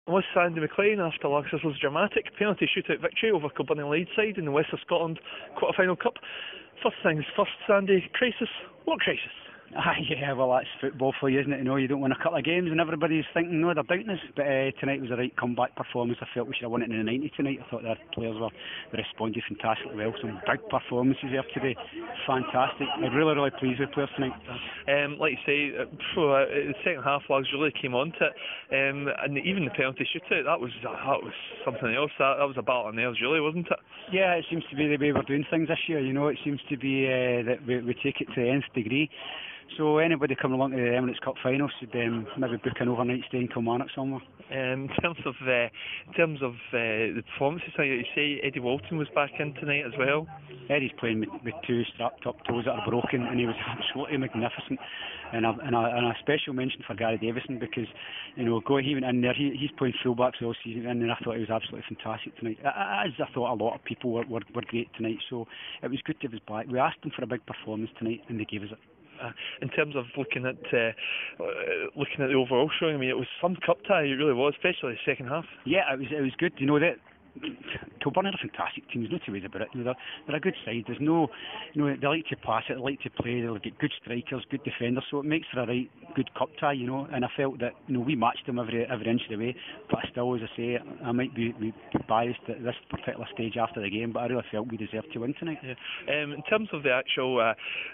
with Sandy MacLean after LARGS Thistle's dramatic penalty shootout victory over Kilbirnie Leeds side in the West of Scotland quarter-final cup. First things first, Sandy, crisis? What crisis? Yeah, well, that's football for you, isn't it? You know, you don't win a couple of games and everybody's thinking, no, they're doubting us. But tonight was a right comeback performance. I felt we should have won it in the 90 tonight. I thought their players they responded fantastically well. Some big performances there today. Fantastic. I'm really, really pleased with players tonight. Like you say, the second half, LARGS really came on to it. And even the penalty shootout, that was something else. That was a battle on nerves, really, wasn't it? Yeah, it seems to be the way we're doing things this year. You know, it seems to be that we take it to the nth degree. So anybody coming along to the Emirates Cup Final should maybe book an overnight stay in Kilmarnock somewhere. In terms of the performances, you say Eddie Walton was back in tonight as well. Eddie's playing with two strapped up toes that are broken, and he was absolutely magnificent. And a special mention for Gary Davison, because he went in there. He's playing fullbacks all season, and I thought he was absolutely fantastic tonight. As I thought, a lot of people were great tonight. So it was good to have us back. We asked them for a big performance tonight, and they gave us it. In terms of looking at the overall showing, I mean, it was some cup tie, it really was, especially the second half. Yeah, it was good. You know that Kilbirnie are a fantastic team. There's no two ways about it. They're a good side. There's no, they like to pass it, they like to play. They'll get good strikers, good defenders. So it makes for a right good cup tie, And I felt that we matched them every inch of the way. But still, as I say, I might be biased at this particular stage after the game, but I really felt we deserved to win tonight. Yeah. In terms of the actual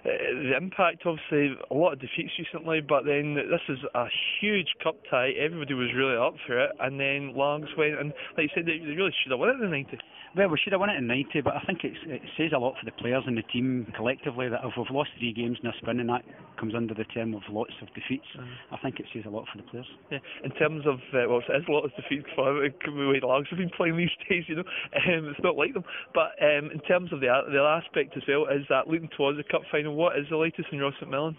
the impact, obviously a lot of defeats recently, but then this is a huge cup tie. Everybody was really up for it, and then LARGS went, and like you said, they really should have won it in the 90. Well, we should have won it in 90, but I think it says a lot for the players and the team collectively that if we've lost 3 games in a spin, and that comes under the term of lots of defeats, I think it says a lot for the players. Yeah. In terms of, it is a lot of defeats for the way LARGS have been playing these days, it's not like them. But in terms of the aspect as well, is that looking towards the cup final, what is the latest in Ross McMillan?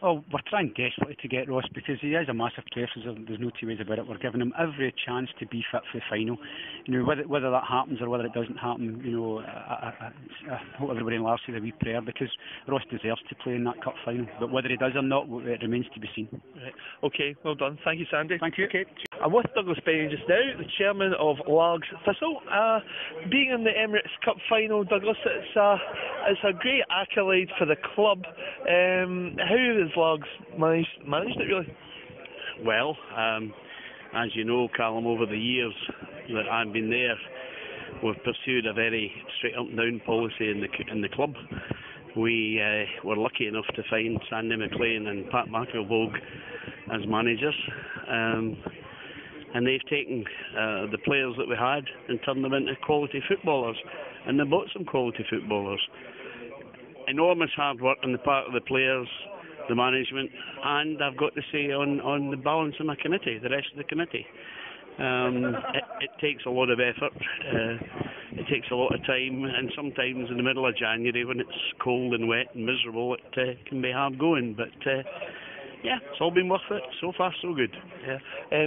Well, we're trying desperately to get Ross, because he is a massive player, so there's no two ways about it. We're giving him every chance to be fit for the final. Whether that happens or whether it doesn't happen, I hope everybody in LARGS say a wee prayer, because Ross deserves to play in that cup final. But whether he does or not, it remains to be seen. Right. Okay, well done. Thank you, Sandy. Thank you. Okay. I'm with Douglas Bennie just now, the chairman of LARGS Thistle. Being in the Emirates Cup Final, Douglas, it's a great accolade for the club. How has LARGS managed it, really? Well, as you know, Callum, over the years that I've been there, we've pursued a very straight up and down policy in the club. We were lucky enough to find Sandy MacLean and Pat McIlvogue as managers, and they've taken the players that we had and turned them into quality footballers, and they bought some quality footballers. Enormous hard work on the part of the players, the management, and I've got to say on the balance of my committee, the rest of the committee. It takes a lot of effort, it takes a lot of time, and sometimes in the middle of January when it's cold and wet and miserable, it can be hard going, but yeah, it's all been worth it. So far, so good. Yeah.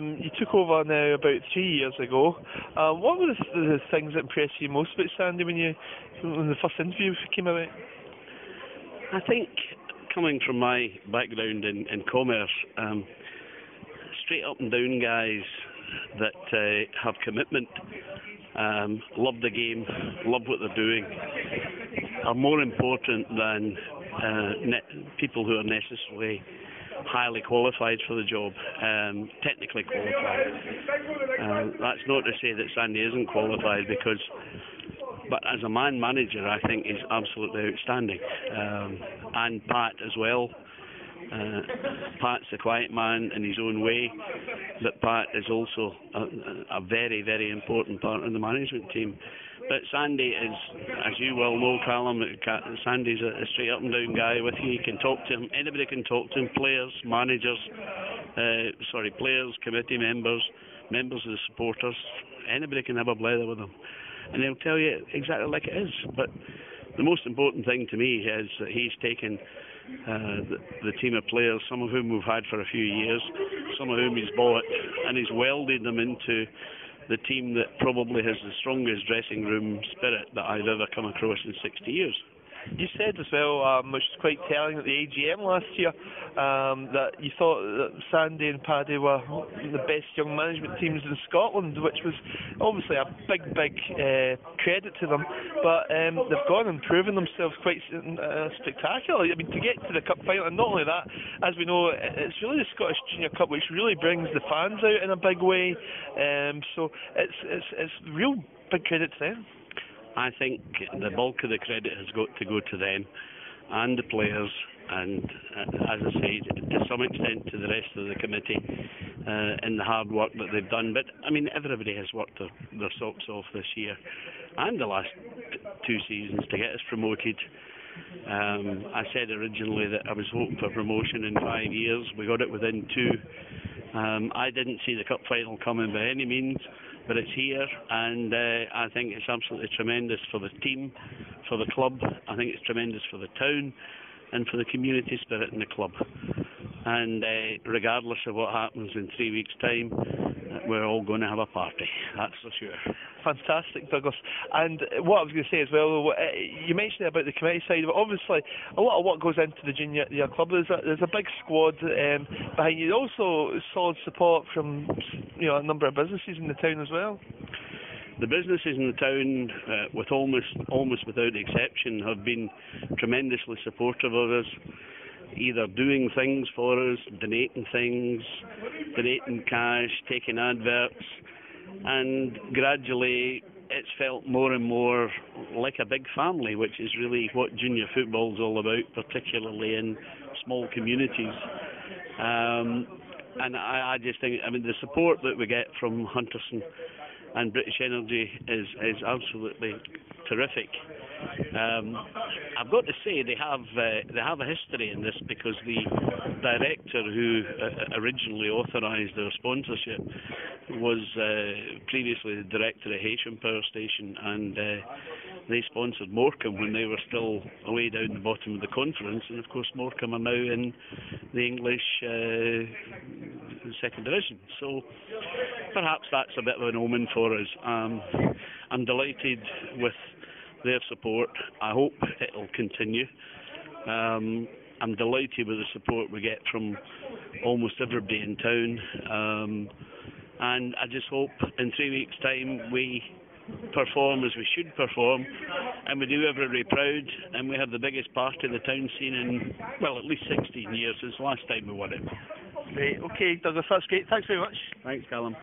You took over now about 3 years ago. What were the things that impressed you most about Sandy when the first interview came out? I think, coming from my background in commerce, straight up and down guys that have commitment, love the game, love what they're doing, are more important than people who are necessarily highly qualified for the job, technically qualified. That's not to say that Sandy isn't qualified, but as a man manager, I think he's absolutely outstanding, and Pat as well. Pat's a quiet man in his own way, but Pat is also a very, very important part of the management team. But Sandy is, as you well know, Callum, Sandy's a straight up and down guy with you. You can talk to him, anybody can talk to him, players, managers, players, committee members, members of the supporters, anybody can have a blather with him. And he'll tell you exactly like it is. But the most important thing to me is that he's taken the team of players, some of whom we've had for a few years, some of whom he's bought, and he's welded them into the team that probably has the strongest dressing room spirit that I've ever come across in 60 years. You said as well, which was quite telling at the AGM last year, that you thought that Sandy and Paddy were the best young management teams in Scotland, which was obviously a big credit to them. But they've gone and proven themselves quite spectacular. I mean, to get to the cup final, and not only that, as we know, it's really the Scottish Junior Cup which really brings the fans out in a big way. So it's real big credit to them. I think the bulk of the credit has got to go to them and the players, and as I say, to some extent to the rest of the committee in the hard work that they've done. But I mean, everybody has worked their socks off this year and the last 2 seasons to get us promoted. I said originally that I was hoping for promotion in 5 years. We got it within 2. I didn't see the cup final coming by any means, but it's here, and I think it's absolutely tremendous for the team, for the club. I think it's tremendous for the town and for the community spirit in the club. And regardless of what happens in 3 weeks' time, we're all going to have a party, that's for sure. Fantastic, Douglas. And what I was going to say as well, you mentioned about the committee side, but obviously a lot of what goes into the junior club. There's a big squad behind you. Also, solid support from a number of businesses in the town as well. The businesses in the town, with almost without exception, have been tremendously supportive of us, either doing things for us, donating things, donating cash, taking adverts, and gradually it's felt more and more like a big family, which is really what junior football is all about, particularly in small communities. And I just think, I mean, the support that we get from Hunterston and British Energy is absolutely terrific. I've got to say they have a history in this, because the director who originally authorised their sponsorship was previously the director at Heysham Power Station, and they sponsored Morecambe when they were still way down the bottom of the conference, and of course Morecambe are now in the English second division, so perhaps that's a bit of an omen for us. I'm delighted with their support. I hope it'll continue. I'm delighted with the support we get from almost everybody in town, and I just hope in 3 weeks' time we perform as we should perform, and we do everybody proud, and we have the biggest party the town seen in, well, at least 16 years since the last time we won it. Great. Okay, Douglas, that's great. Thanks very much. Thanks, Callum.